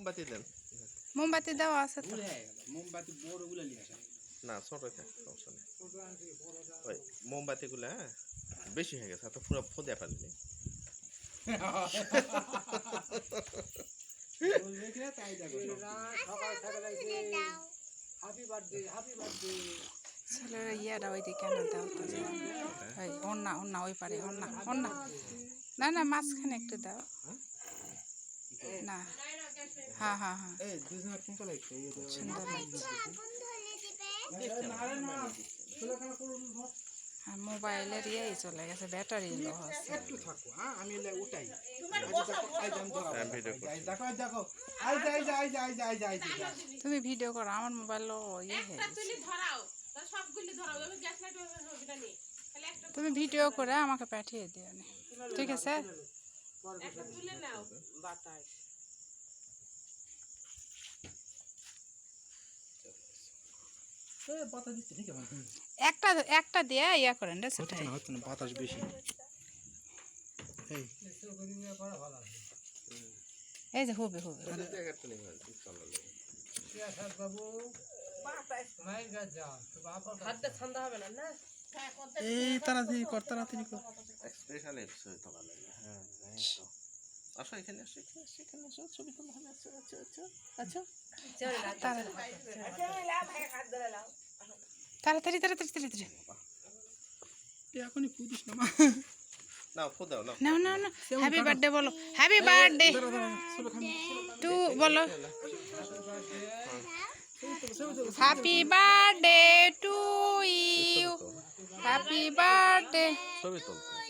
মোমবাতি দেন। মোমবাতি দেওয়া আছে তো। মোমবাতি বড়গুলো নিয়ে আসা না ছোট খা সমস্যা নেই। ওই মোমবাতিগুলো হ্যাঁ বেশি হয়ে গেছে, তো পুরো ফুদে পারলি। ছেলেরা ইয়ারা ওই দিকে কেন দাও তো, ওই অন্যা অন্যা ওই পারে অন্যা অন্যা, না না মাঝখানে একটু দাও না। হ্যাঁ হ্যাঁ হ্যাঁ সুন্দর লাগছে। হ্যাঁ মোবাইলের ইয়েই চলে গেছে, ব্যাটারি লো হচ্ছে। একটু থাকো হ্যাঁ, আমি উঠাই। তুমি ভিডিও করো, আমার মোবাইল ইয়ে হয়ে গেছে। তুমি ভিডিও করে আমাকে পাঠিয়ে দিও, ঠিক আছে? একটা একটা দিয়ে ইয়া করেন রে সেটাই। বাতাস বেশি। এই যে হবে হবে। এই তাড়াতাড়ি কর, তাড়াতাড়ি কর। স্পেশাল এপিসোড তোলা লাগে। হ্যাঁ আসো এখানে, আসো এখানে, আসো এখানে, আসো ছবি তোলা হবে। আচ্ছা আচ্ছা আচ্ছা আচ্ছা তাড়াতাড়ি তাড়াতাড়ি তাড়াতাড়ি এখনই ফুদিস না মা। নাও ফু দাও নাও। নাও নাও না, হ্যাপি বার্থডে বলো, হ্যাপি বার্থডে টু বলো, happy birthday to you, happy birthday. ছবি তুলতো